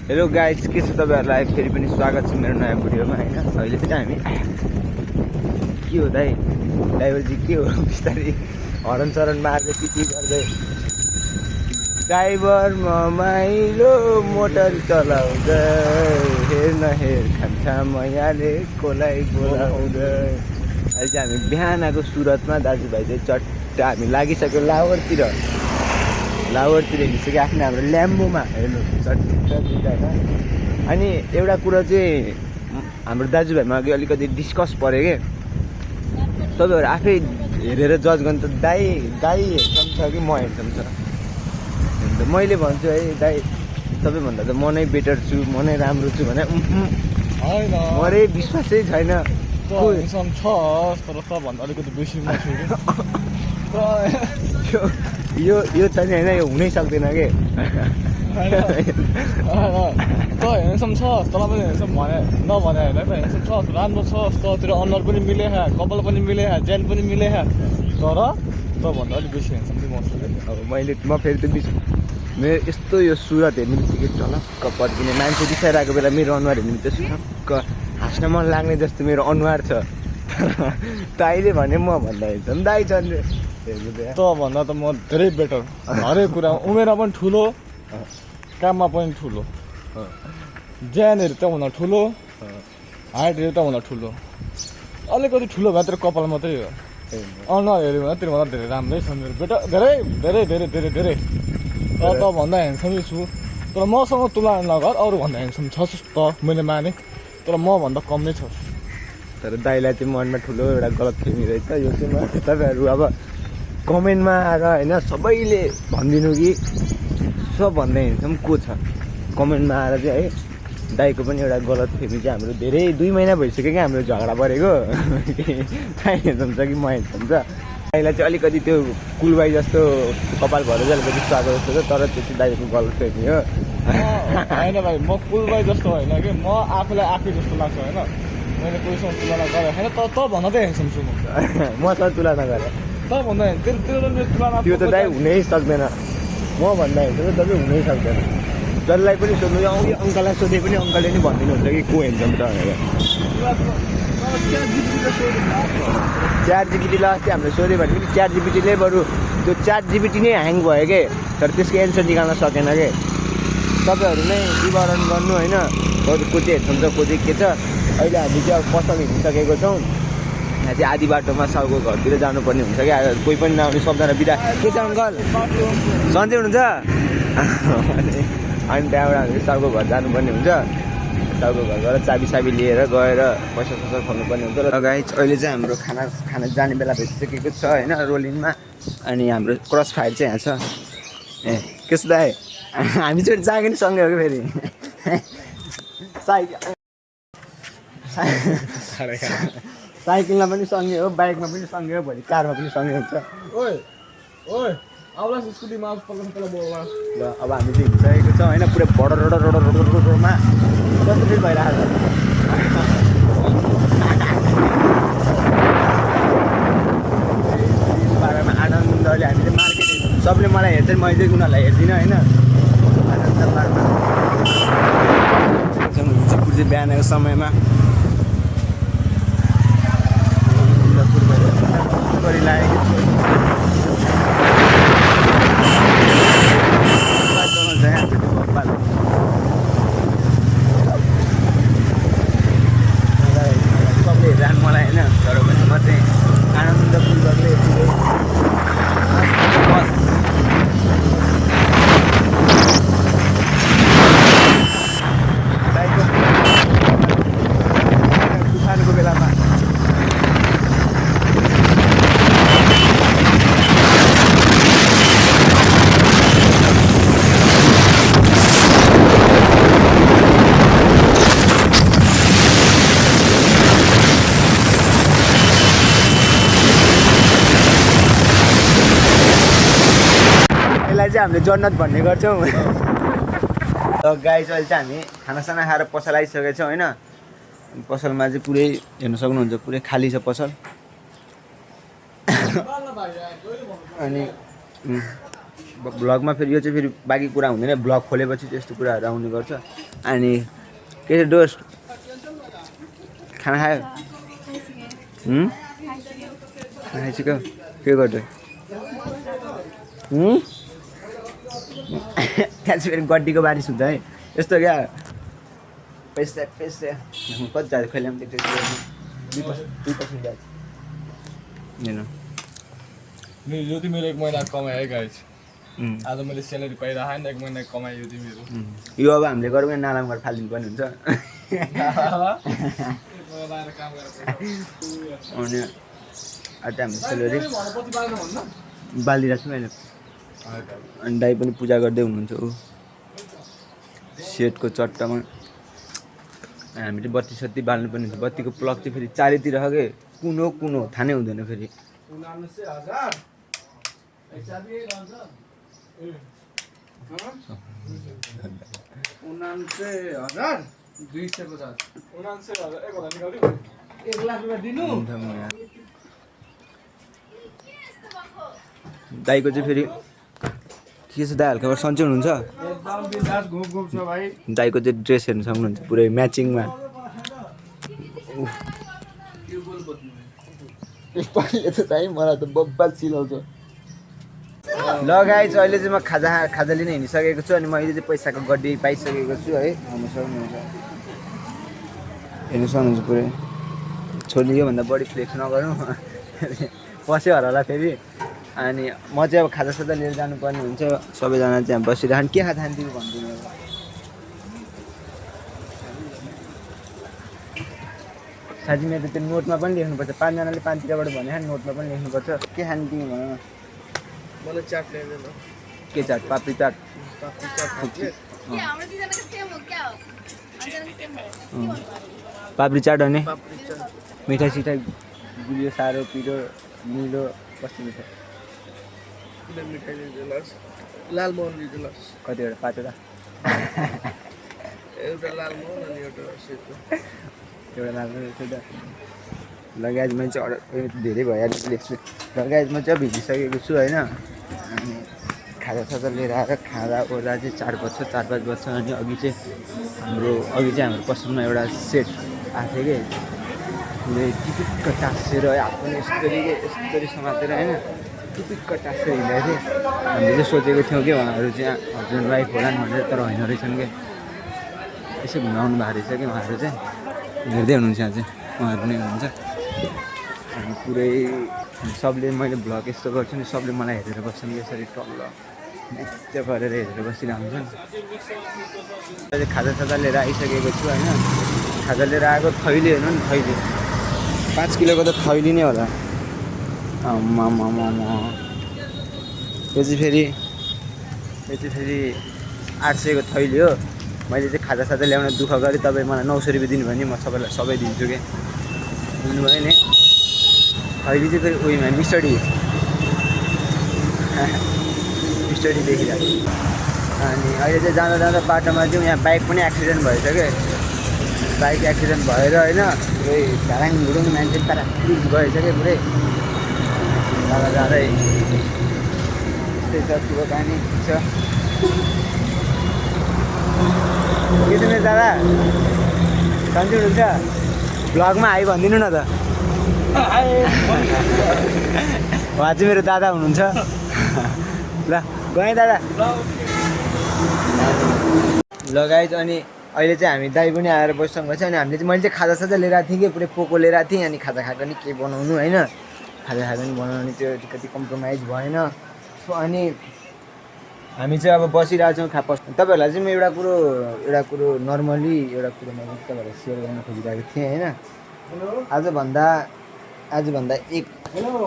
Hello guys, के छ तपाईँहरूलाई फेरि पनि स्वागत छ मेरो नयाँ भिडियोमा होइन। अहिले चाहिँ हामी के हो दाइ ड्राइभरजी के हो बिस्तारै हरन चरण मार्दै पिटी गर्दै ड्राइभर माइलो मोटर चलाउँदै हेर न हेर खान्छ मैयाले कोलाई बोलाउँदै। अहिले चाहिँ हामी बिहान आएको सुरतमा दाजुभाइ चाहिँ चट्ट हामी लागिसक्यो लावरतिर हिँडिसक्यो आफ्नो हाम्रो ल्याम्बोमा हेर्नु चट्ट दुईजना। अनि एउटा कुरा चाहिँ हाम्रो दाजुभाइमा अघि अलिकति डिस्कस पऱ्यो कि तपाईँहरू आफै हेरेर जज गर्नु त दाइ हेन्सम छ कि म हेन्सम छ। अन्त मैले भन्छु है दाइ तपाईँभन्दा त म नै बेटर छु, म नै राम्रो छु भने होइन मरै विश्वासै छैन। हेन्सम छ तर सबभन्दा अलिकति बेसी मासु यो छ नि होइन, यो हुनै सक्दैन कि त हेन्सम छ तर पनि हेन्सम भने नभने होइन त हेन्सम छ राम्रो छ तँतिर अनुहार पनि मिले कपाल पनि मिले ज्यान पनि मिले तर तँभन्दा अलिक बेसी हेन्सम चाहिँ म छु। अब म फेरि त मेरो यस्तो यो सुरत हेर्ने बित्तिकै टलक्क पड्किने मान्छे बिसाइरहेको बेला मेरो अनुहार हेर्ने बित्तिकै सुटक्क हाँस्न मन लाग्ने जस्तो मेरो अनुहार छ। तर अहिले भने म भन्दा हेर्छन् दाइ छ नि तँभन्दा त म धेरै बेटर हरेक कुरा उमेरमा पनि ठुलो काममा पनि ठुलो ज्यानहरू त्योभन्दा ठुलो हाइटहरू त्योभन्दा ठुलो अलिकति ठुलो भए तर कपाल मात्रै हो अनुहार हेऱ्यो भने त्योभन्दा धेरै राम्रै छ मेरो बेटा धेरै धेरै धेरै धेरै धेरै तँभन्दा ह्यान्डसमै छु तर मसँग तुलना नगर अरूभन्दा ह्यान्डसम छस् त मैले माने तर मभन्दा कम नै छ। तर दाइलाई चाहिँ मनमा ठुलो एउटा गलत फेमी रहेछ। यो चाहिँ तपाईँहरू अब कमेन्टमा आएर होइन सबैले भनिदिनु कि सबभन्दा हेर्छौँ को छ कमेन्टमा आएर चाहिँ है। दाइको पनि एउटा गलत फेमी चाहिँ हाम्रो धेरै 2 महिना भइसक्यो कि हाम्रो झगडा परेको दाइ हेर्छौँ छ कि म हेर्छौँ छ। दाइलाई चाहिँ अलिकति त्यो कुलबाई जस्तो कपाल भएर चाहिँ अलिकति स्वागत जस्तो छ तर त्यो चाहिँ दाइको गलत फेमी हो। होइन भाइ म कुलबाई जस्तो होइन कि म आफूलाई आफै जस्तो लाग्छ होइन मैले कोहीसँग तुलना गरेको छैन तँभन्दा चाहिँ हेन्सम छु मसँग तुलना गरेँ तँभन्दा तुलना त्यो त दाइ हुनै सक्दैन। म भन्दा हेर्छु तपाईँ हुनै सक्दैन। जसलाई पनि सोध्नु यो अङ्कललाई सोधे पनि अङ्कलले नि भनिदिनुहुन्छ कि को हेन्छौँ त भनेर। च्याट जिपिटीलाई अस्ति हामीले सोध्यो भने पनि च्याट जिपिटीले बरु त्यो च्याट जिपिटी नै ह्याङ भयो कि तर त्यसको एन्सर निकाल्न सकेन कि। तपाईँहरू नै विवरण गर्नु होइन को चाहिँ हेर्छौँ को चाहिँ के छ। अहिले हामी चाहिँ अब पसल हिँडिसकेको छौँ। यहाँ चाहिँ आधी बाटोमा साउको घरतिर जानुपर्ने हुन्छ क्या कोही पनि नआउने सबजना बिदा के छ अङ्कल सन्चै हुनुहुन्छ अनि त्यहाँबाट हामी साउको घर जानुपर्ने हुन्छ। साउको घर गएर चाबी लिएर गएर पैसा खोल्नुपर्ने हुन्छ। र गाइस अहिले चाहिँ हाम्रो खाना जाने बेला भइसकेको छ होइन रोलिङमा। अनि हाम्रो क्रस फायर चाहिँ यहाँ छ। ए के छ दाइ हामी चाहिँ जागे नि सँगै हो कि फेरि साइकलमा पनि सँगै हो बाइकमा पनि सँगै हो भोलि कारमा पनि सँगै हुन्छ। स्कुटीमा बोल्ला ल अब हामी चाहिँ हिँडिसकेको छ होइन पुरै रोडमा कस्तो फिल भइरहेको छ बाटोमा आनन्दले हामी चाहिँ मार्केट सबले मलाई हेर्छ मैले चाहिँ उनीहरूलाई हेर्दिनँ होइन। आनन्द पार्कमा चाहिँ बिहान आएको समयमा लागेको सबले हेरेर मलाई होइन तर पनि म चाहिँ आनन्दपूर्वकले तुफानको बेलामा चाहिँ हामीले जन्नत भन्ने गर्छौँ। गाई चाहिँ अहिले चाहिँ हामी खानासाना खाएर पसल आइसकेको छौँ होइन। पसलमा चाहिँ पुरै हेर्न सक्नुहुन्छ पुरै खाली छ पसल। अनि ब्लगमा फेरि यो चाहिँ फेरि बाँकी कुरा हुँदैन, ब्लग खोलेपछि त्यस्तो कुराहरू आउने गर्छ। अनि के छ दोस्त, खाना खायो? खाना खाइसक्यो? के गर्दै? त्यहाँ चाहिँ फेरि गड्डीको बारिस हुन्छ है, यस्तो क्या पैसा पैसा कति जान्छ खैला पनि त्यो 2% जान्छ हेर्नु। यो चाहिँ मेरो 1 महिना कमाइ है गाइस। आज मैले स्यालेरी पाइरहेको छैन, 1 महिना कमाइ यो चाहिँ मेरो। यो अब हामीले गरौँ नालामा गएर फालिदिनु पर्ने हुन्छ। अनि अहिले हाम्रो स्यालेरी बालिरहेको छु मैले। अनि दाइ पनि पूजा गर्दै हुनुहुन्छ ऊ सेटको चट्टामा। हामी चाहिँ बत्ती सत्ती बाल्नु पर्ने हुन्छ। बत्तीको प्लग चाहिँ फेरि चारैतिर छ कि कुनो कुनो थाहा नै हुँदैन फेरि। दाइको चाहिँ फेरि के छ दाइ, हल्का सन्चै हुनुहुन्छ? दाइको चाहिँ ड्रेस हेर्नु सक्नुहुन्छ पुरै म्याचिङमा। यसपालिले त दाइ मलाई त बब्बाल चिलाउँछ। ल गाइस अहिले चाहिँ म खाजा लिन हिँडिसकेको छु। अनि मैले चाहिँ पैसाको गड्डी पाइसकेको छु है, हेर्नु सक्नुहुन्छ। हेर्नु सक्नुहुन्छ पुरै। छोरी योभन्दा बढी फ्लेक्स नगरौँ पस्यो होला फेरि। अनि म चाहिँ अब खाजासाजा लिएर जानुपर्ने हुन्छ। सबैजना चाहिँ बसिरहनु के खान्थ्यो भनिदिनु। साँच्ची मेरो त्यो नोटमा पनि लेख्नुपर्छ। 5 जनाले 5 तिरबाट भने नोटमा पनि लेख्नुपर्छ। के खान्थ्यो भन। मलाई चाट ल्याइदिनु। के चाट? पापडी चाट। पापडी चाट अनि मिठाई सिठाई गुलियो सारो पिरो निलो कस्तो मिठाई? मिठाई ल्याइदिनुहोस्। लालमोहन ल्याइदिनुहोस्। कतिवटा? 5वटा? एउटा लालमोहन अनि एउटा सेतो। एउटा लालमोहन सेतो। लगायत मैले चाहिँ अर्डर धेरै भइहाल्यो लेख्छु। लगायत म चाहिँ भिजिसकेको छु होइन। अनि खाजासाजा लिएर आएर खाँदा ओर्दा चाहिँ 4 बज्छ 4-5 बज्छ। अनि अघि चाहिँ हाम्रो पसलमा एउटा सेट आएको थियो कि पुरै टिपिक्क टाँसेर हात पनि यस्तरी समातेर होइन टिपिक्क टाँसेर हिँडेको थियो। हामीले चाहिँ सोचेको थियौँ कि उहाँहरू चाहिँ हस्बेन्ड वाइफ होलान् भनेर, तर होइन रहेछन् कि यसो घुमाउनु भएको रहेछ कि उहाँहरू चाहिँ। हेर्दै हुनुहुन्छ यहाँ चाहिँ उहाँहरू नै हुनुहुन्छ। अनि पुरै सबले मैले भ्लग यस्तो गर्छु नि, सबले मलाई हेरेर बस्छन् कि यसरी टल्ल नृत्य गरेर हेरेर बसिरहन्छन्। अहिले खाजासाजा लिएर आइसकेको छु होइन। खाजा लिएर आएको थैली हेर्नु नि, थैली 5 किलोको त थैली नै होला। यो चाहिँ फेरि 800को थैली हो। मैले चाहिँ खाजासाजा ल्याउन दुःख गरेँ। तपाईँ मलाई 900 रुपियाँ दिनुभयो भने म सबैलाई सबै दिन्छु कि। बुझ्नुभयो नि? थैली चाहिँ फेरि उयोमा मिस्टडी देखिरहेको। अनि अहिले चाहिँ जाँदा बाटोमा चाहिँ यहाँ बाइक पनि एक्सिडेन्ट भएछ कि। बाइक एक्सिडेन्ट भएर होइन पुरै झाराङ घुरुङ मान्छे पारा गएछ कि पुरै। जाँदै त्यस्तै छ कुरो कानी छ। के छ मेरो दादा, सन्चै हुनुहुन्छ? भ्लगमा हाई भनिदिनु न त। उहाँ चाहिँ मेरो दादा हुनुहुन्छ। ल गएँ दादा। ल गाइज अनि अहिले चाहिँ हामी दाइ पनि आएर बसिसक्नु भएछ। अनि हामीले चाहिँ मैले चाहिँ खाजासाजा लिएर आएको थिएँ कि पुरै पोको लिएर आएको थिएँ। अनि खाजा खाएको नि के बनाउनु होइन, खाजा खाएको नि बनाउनु त्यो कति कम्प्रोमाइज भएन। अनि हामी चाहिँ अब बसिरहेको छौँ तपाईँहरूलाई चाहिँ म एउटा कुरो नर्मली एउटा कुरो मैले तपाईँहरूलाई सेयर गर्न खोजिरहेको थिएँ होइन। आजभन्दा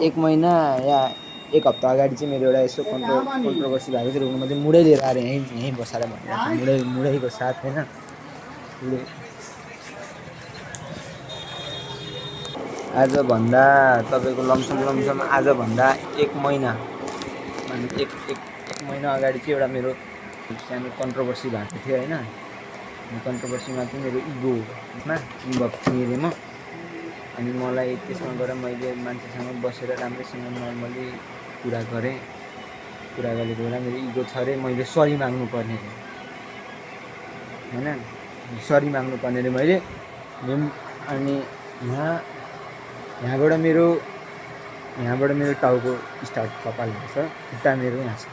एक महिना या 1 हप्ता अगाडि चाहिँ मेरो एउटा यसो कन्ट्रोभर्सी भएको चाहिँ रोक्नुमा चाहिँ मुडै लिएर आएर यहीँ बसाएर भनिरहेको छु। मुडैको साथ होइन। आजभन्दा तपाईँको लमसम आजभन्दा 1 महिना अनि एक महिना अगाडि चाहिँ एउटा मेरो सानो कन्ट्रोभर्सी भएको थियो होइन। कन्ट्रोभर्सीमा चाहिँ मेरो इगोमा इन्भल्भ थिएँ म। अनि मलाई त्यसमा गएर मैले मान्छेसँग बसेर राम्रैसँग नर्मली कुरा गरेँ। कुरा गरेको बेला मेरो इगो छ अरे, मैले सरी माग्नुपर्ने होइन, सरी माग्नुपर्ने अरे मैले। अनि यहाँबाट मेरो टाउको स्टार्ट कपाल हुन्छ, खुट्टा मेरो यहाँ छ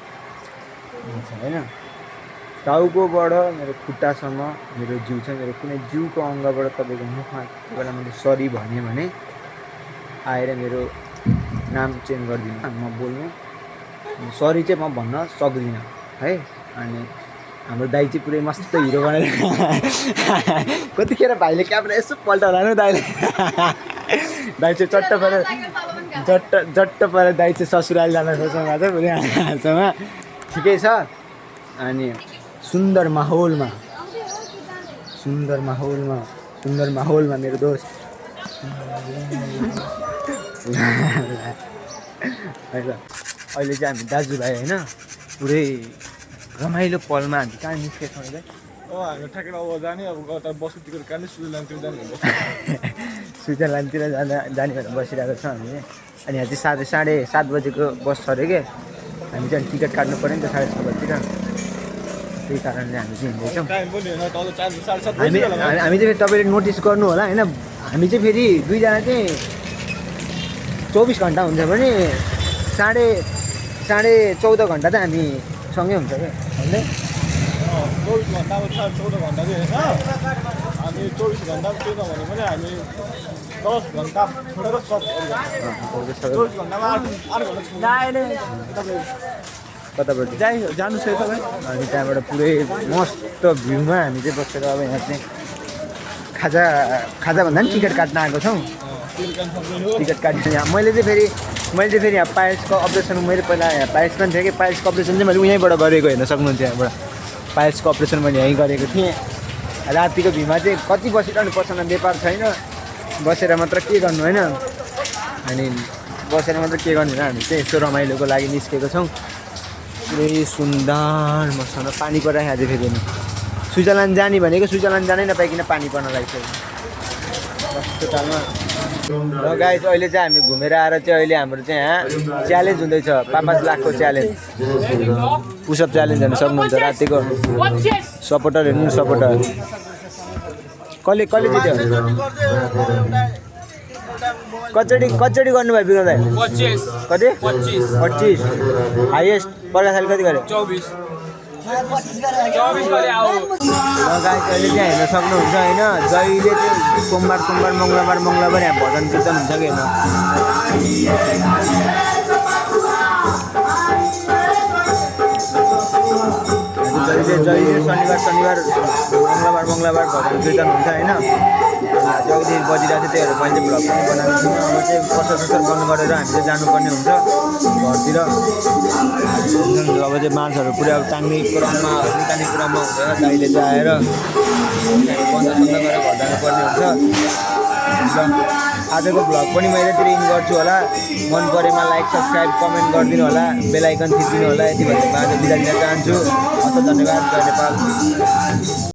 होइन, टाउकोबाट मेरो खुट्टासम्म मेरो जिउ छ। मेरो कुनै जिउको अङ्गबाट तपाईँको मुखमा त्यो बेला मैले सरी भने आएर मेरो नाम चेन्ज गरिदिनु, म बोल्नु सरी चाहिँ म भन्न सक्दिनँ है। अनि हाम्रो दाइ चाहिँ पुरै मस्त हिरो बनाएर कतिखेर भाइले क्यामेरा यसो पल्टाउनु दाइले दाइ चाहिँ चट्ट परेर दाइ चाहिँ ससुराली जान खोज्छौँ चाहिँ पुरै हाँसोमा ठिकै छ। अनि सुन्दर माहौलमा मेरो दोस्त अहिले चाहिँ हामी दाजुभाइ होइन, पुरै रमाइलो पलमा हामी कहाँ निस्केछौँ अहिले? हामी ठ्याक्कै अब जाने, अब कता बस्नु टिकट काट्ने, स्विजरल्यान्डतिर जाने हुन्छ। स्विजरल्यान्डतिर जाने भनेर बसिरहेको छौँ हामी। अनि यहाँ चाहिँ 7:30 बजेको बस छ अरे क्या, हामी चाहिँ टिकट काट्नु पऱ्यो नि त 6:30 बजीतिर, त्यही कारणले हामी चाहिँ हिँड्दैछौँ। हामी चाहिँ फेरि तपाईँले नोटिस गर्नु होला होइन, हामी चाहिँ फेरि दुईजना चाहिँ 24 घन्टा हुन्छ भने 14.5 घन्टा चाहिँ हामी सँगै हुन्छ क्या होइन। 24 घन्टा अब 14 घन्टा चाहिँ होइन, हामी 24 घन्टा त्यो नभने पनि हामी 10 घन्टा छोडेर 24 घन्टामा 8 घन्टा कताबाट जानु छ तपाईँ। अनि त्यहाँबाट पुरै मस्त भ्यूमा हामी चाहिँ बसेर अब यहाँ चाहिँ खाजा भन्दा पनि टिकट काट्न आएको छौँ। टिकट काट्नु यहाँ मैले चाहिँ फेरि यहाँ पाइल्सको अपरेसन, मैले पहिला यहाँ पाइल्समा थिएँ कि, पाइल्सको अपरेसन चाहिँ मैले यहीँबाट गरेको, हेर्न सक्नुहुन्छ यहाँबाट पाइल्सको अपरेसन मैले यहीँ गरेको थिएँ। रातिको भ्यूमा चाहिँ कति बसिरहनु पर्छ न, व्यापार छैन, बसेर मात्र के गर्नु होइन। अनि बसेर मात्र के गर्नु होइन, हामी चाहिँ यसो रमाइलोको लागि निस्केको छौँ। पुरै सुन्दर मसँग पानी परिरहेको थियो फेरि। स्विजरल्यान्ड जाने भनेको स्विजरल्यान्ड जानै नपाइकन पानी पर्न लागिसक्यो कस्तो टाइममा। र गाइस अहिले चाहिँ हामी घुमेर आएर चाहिँ अहिले हाम्रो चाहिँ यहाँ च्यालेन्ज हुँदैछ, 5 लाखको च्यालेन्ज, पुसअप च्यालेन्ज हेर्न सक्नुहुन्छ। रातिको सपोर्टर हेर्नु, सपोर्टर कसले जित्यो? कचोडी गर्नुभयो बिगाउँदा? 25 कति? 25 हाइएस्ट पर्खासाल कति गर्यो? 24 गरे आऊ। गाइस अहिले चाहिँ हेर्न सक्नुहुन्छ होइन, जहिले चाहिँ सोमबार मङ्गलबार यहाँ भजन कीर्तन हुन्छ कि हेर्नु। जहिले शनिबार मङ्गलबार भजन कीर्तन हुन्छ होइन। जति बजिरहेको थियो त्योहरू मैले भ्लग पनि बनाएको छु। अब चाहिँ पसल बन्द गरेर हामी चाहिँ जानुपर्ने हुन्छ घरतिर। अब चाहिँ मान्छेहरू पुरै अब निकाल्ने क्रममा हुँदैन, दाइले चाहिँ आएर बन्द गरेर घर जानुपर्ने हुन्छ। आजको भ्लग पनि मैले यतिर इन गर्छु होला, मन परेमा लाइक सब्सक्राइब कमेन्ट गरिदिनु होला, बेल आइकन थिचिदिनु होला। यति भनेर आज बिदा दिन चाहन्छु। हस्त धन्यवाद। जय नेपाल।